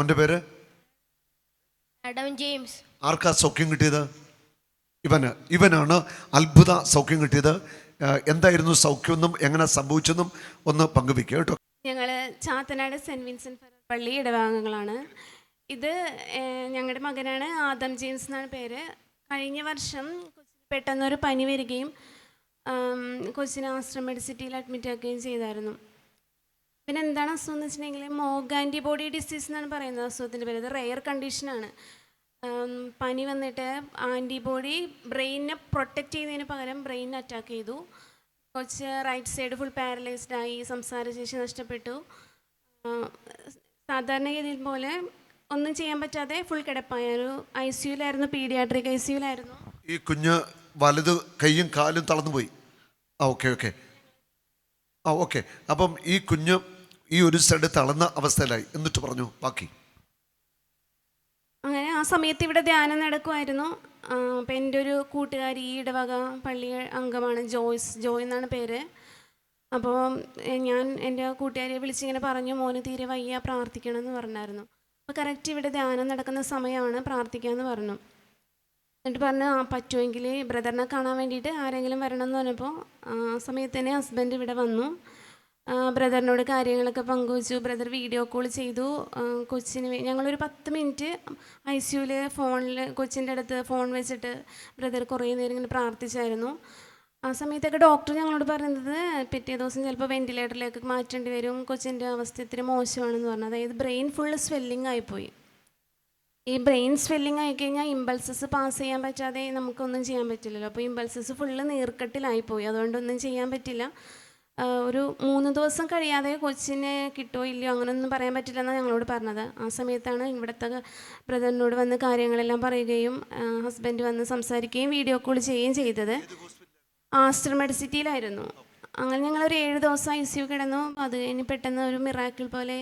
മോൻ്റെ പേര് Adam James. ആർക്കാ സൗഖ്യം കിട്ടിയത്? ഇവനാണ് അത്ഭുത സൗഖ്യം കിട്ടിയത്. എന്തായിരുന്നു സൗഖ്യമെന്നും എങ്ങനെ സംഭവിച്ചെന്നും ഒന്ന് പങ്കുവെക്കുക കേട്ടോ. ഞങ്ങൾ ചാത്തനാട് സെൻറ്റ് വിൻസെൻ്റ് പള്ളി ഇടവകങ്ങളാണ്. ഇത് ഞങ്ങളുടെ മകനാണ്, ആദം ജെയിംസ് എന്നാണ് പേര്. കഴിഞ്ഞ വർഷം പെട്ടെന്നൊരു പനി വരികയും കൊച്ചിനെ ആശ്രമ മെഡിസിറ്റിയിൽ അഡ്മിറ്റ് ആക്കുകയും ചെയ്തായിരുന്നു. പിന്നെ എന്താണ് അസുഖം എന്ന് വെച്ചിട്ടുണ്ടെങ്കിൽ മോഗ് ആൻറ്റിബോഡി ഡിസീസ് എന്നാണ് പറയുന്നത് അസുഖത്തിൻ്റെ പേര്. ഇത് റെയർ കണ്ടീഷനാണ്. പനി വന്നിട്ട് ആൻറ്റിബോഡി ബ്രെയിനിനെ പ്രൊട്ടക്റ്റ് ചെയ്യുന്നതിന് പകരം ബ്രെയിനിനെ അറ്റാക്ക് ചെയ്തു. കൊച്ച് റൈറ്റ് സൈഡ് ഫുൾ പാരലൈസ്ഡ് ആയി, സംസാരശേഷി നഷ്ടപ്പെട്ടു. സാധാരണഗതിയിൽ പോലെ ഒന്നും ചെയ്യാൻ പറ്റാതെ ഫുൾ കിടപ്പായ ഒരു ICUലായിരുന്നു, പീഡിയാട്രിക് ICUലായിരുന്നു. ഈ കുഞ്ഞ് വലത് കൈയും കാലും തളർന്നുപോയി. ഓക്കെ. അപ്പം ഈ കുഞ്ഞ് ഈ ഒരു സൈഡ് തളർന്ന അവസ്ഥയിലായി. എന്നിട്ട് പറഞ്ഞു ബാക്കി. അങ്ങനെ ആ സമയത്ത് ഇവിടെ ധ്യാനം നടക്കുമായിരുന്നു. അപ്പം എൻ്റെ ഒരു കൂട്ടുകാരി ഈ ഇടവക പള്ളി അംഗമാണ്, ജോയ് എന്നാണ് പേര്. അപ്പോൾ ഞാൻ എൻ്റെ കൂട്ടുകാരിയെ വിളിച്ചിങ്ങനെ പറഞ്ഞു, മോന് തീരെ വയ്യ, പ്രാർത്ഥിക്കണം എന്ന് പറഞ്ഞായിരുന്നു. അപ്പോൾ കറക്റ്റ് ഇവിടെ ധ്യാനം നടക്കുന്ന സമയമാണ്, പ്രാർത്ഥിക്കാമെന്ന് പറഞ്ഞു. എന്നിട്ട് പറഞ്ഞു പറ്റുമെങ്കിൽ ബ്രദറിനെ കാണാൻ വേണ്ടിയിട്ട് ആരെങ്കിലും വരണം എന്ന് പറഞ്ഞപ്പോൾ ആ സമയത്ത് തന്നെ ഹസ്ബൻഡ് ഇവിടെ വന്നു. ബ്രദറിനോട് കാര്യങ്ങളൊക്കെ പങ്കുവച്ചു. ബ്രദർ വീഡിയോ കോൾ ചെയ്തു. കൊച്ചിന് ഞങ്ങളൊരു 10 മിനിറ്റ് ICUവിൽ ഫോണിൽ കൊച്ചിൻ്റെ അടുത്ത് ഫോൺ വെച്ചിട്ട് ബ്രദർ കുറേ നേരം ഇങ്ങനെ പ്രാർത്ഥിച്ചായിരുന്നു. ആ സമയത്തൊക്കെ ഡോക്ടർ ഞങ്ങളോട് പറയുന്നത് പിറ്റേ ദിവസം ചിലപ്പോൾ വെൻറ്റിലേറ്ററിലേക്ക് മാറ്റേണ്ടി വരും, കൊച്ചിൻ്റെ അവസ്ഥ ഇത്തിരി മോശമാണെന്ന് പറഞ്ഞു. അതായത് ബ്രെയിൻ ഫുള്ള് സ്വെല്ലിംഗ് ആയിപ്പോയി. ഈ ബ്രെയിൻ സ്വെല്ലിംഗ് ആയിക്കഴിഞ്ഞാൽ ഇമ്പൾസസ് പാസ് ചെയ്യാൻ പറ്റാതെ നമുക്കൊന്നും ചെയ്യാൻ പറ്റില്ലല്ലോ. അപ്പോൾ ഇമ്പൾസസ് ഫുള്ള് നീർക്കെട്ടിലായിപ്പോയി. അതുകൊണ്ടൊന്നും ചെയ്യാൻ പറ്റില്ല. ഒരു 3 ദിവസം കഴിയാതെ കൊച്ചിനെ കിട്ടുമോ ഇല്ലയോ അങ്ങനെയൊന്നും പറയാൻ പറ്റില്ലെന്നാണ് ഞങ്ങളോട് പറഞ്ഞത്. ആ സമയത്താണ് ഇവിടുത്തെ ബ്രദറിനോട് വന്ന് കാര്യങ്ങളെല്ലാം പറയുകയും ഹസ്ബൻഡ് വന്ന് സംസാരിക്കുകയും വീഡിയോ കോൾ ചെയ്യുകയും ചെയ്തത്. ആശ്രമ മെഡിസിറ്റിയിലായിരുന്നു. അങ്ങനെ ഞങ്ങളൊരു 7 ദിവസം ICU കിടന്നു. അത് കഴിഞ്ഞ് പെട്ടെന്ന് ഒരു മിറാക്കിൾ പോലെ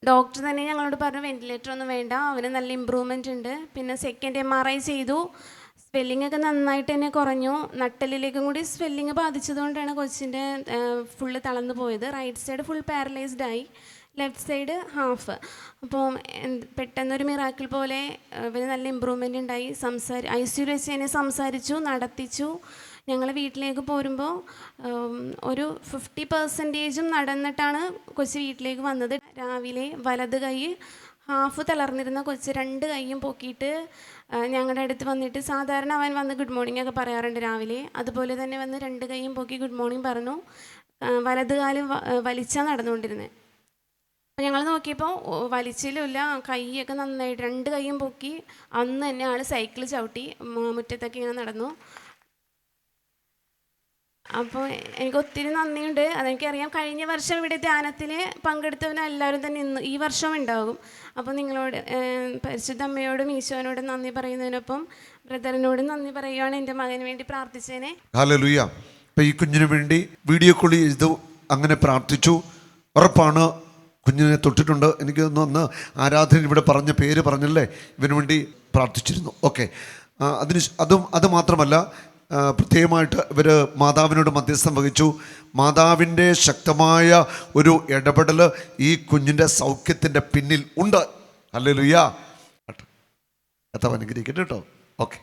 ഡോക്ടർ തന്നെ ഞങ്ങളോട് പറഞ്ഞു വെൻറ്റിലേറ്റർ ഒന്നും വേണ്ട, അവന് നല്ല ഇമ്പ്രൂവ്മെൻ്റ് ഉണ്ട്. പിന്നെ സെക്കൻഡ് MRI ചെയ്തു. സ്വെല്ലിംഗ് ഒക്കെ നന്നായിട്ട് തന്നെ കുറഞ്ഞു. നട്ടലിലേക്കും കൂടി സ്വെല്ലിംഗ് ബാധിച്ചതുകൊണ്ടാണ് കൊച്ചിൻ്റെ ഫുള്ള് തളർന്നു പോയത്. റൈറ്റ് സൈഡ് ഫുൾ പാരലൈസ്ഡ് ആയി, ലെഫ്റ്റ് സൈഡ് ഹാഫ്. അപ്പോൾ പെട്ടെന്നൊരു മിറാക്കിൾ പോലെ ഇവന് നല്ല ഇമ്പ്രൂവ്മെൻ്റ് ഉണ്ടായി. ICUവിൽ വെച്ച് തന്നെ സംസാരിച്ചു, നടത്തിച്ചു. ഞങ്ങൾ വീട്ടിലേക്ക് പോരുമ്പോൾ ഒരു 50% നടന്നിട്ടാണ് കൊച്ച് വീട്ടിലേക്ക് വന്നത്. രാവിലെ വലത് കൈ ഹാഫ് തളർന്നിരുന്ന കൊച്ച് 2 കൈയും പൊക്കിയിട്ട് ഞങ്ങളുടെ അടുത്ത് വന്നിട്ട്, സാധാരണ അവൻ വന്ന് ഗുഡ് മോർണിംഗ് ഒക്കെ പറയാറുണ്ട് രാവിലെ, അതുപോലെ തന്നെ വന്ന് 2 കൈയും പൊക്കി ഗുഡ് മോർണിംഗ് പറഞ്ഞു. വലത് കാലും വലിച്ചാണ് നടന്നുകൊണ്ടിരുന്നത്. അപ്പോൾ ഞങ്ങൾ നോക്കിയപ്പോൾ വലിച്ചിലുമില്ല, കൈയൊക്കെ നന്നായിട്ട് 2 കൈയും പൊക്കി. അന്ന് തന്നെ ആൾ സൈക്കിൾ ചവിട്ടി മുറ്റത്തൊക്കെ ഇങ്ങനെ നടന്നു. അപ്പോൾ എനിക്ക് ഒത്തിരി നന്ദിയുണ്ട്. അതെനിക്കറിയാം. കഴിഞ്ഞ വർഷം ഇവിടെ ധ്യാനത്തിൽ പങ്കെടുത്തവരെല്ലാവരും തന്നെ ഈ വർഷവും ഉണ്ടാകും. അപ്പോൾ നിങ്ങളോട് പരിശുദ്ധ അമ്മയോടും ഈശോനോടും നന്ദി പറയുന്നതിനൊപ്പം ബ്രദറിനോടും നന്ദി പറയുകയാണ്, എൻ്റെ മകന് വേണ്ടി പ്രാർത്ഥിച്ചതിനെ. ഹല്ലേലൂയ. അപ്പോൾ ഈ കുഞ്ഞിന് വേണ്ടി വീഡിയോ കോൾ ചെയ്തു, അങ്ങനെ പ്രാർത്ഥിച്ചു. ഉറപ്പാണ് കുഞ്ഞിനെ തൊട്ടിട്ടുണ്ട്. എനിക്ക് ഒന്ന് ആരാധന ഇവിടെ പറഞ്ഞ പേര് പറഞ്ഞല്ലേ, ഇവന് വേണ്ടി പ്രാർത്ഥിച്ചിരുന്നു. ഓക്കെ. അത് മാത്രമല്ല, പ്രത്യേകമായിട്ട് ഇവർ മാതാവിനോട് മധ്യസ്ഥം വഹിച്ചു. മാതാവിൻ്റെ ശക്തമായ ഒരു ഇടപെടൽ ഈ കുഞ്ഞിൻ്റെ സൗഖ്യത്തിൻ്റെ പിന്നിൽ ഉണ്ട്. ഹല്ലേലൂയ. കർത്താവ് അനുഗ്രഹിക്കട്ടെ കേട്ടോ. ഓക്കെ.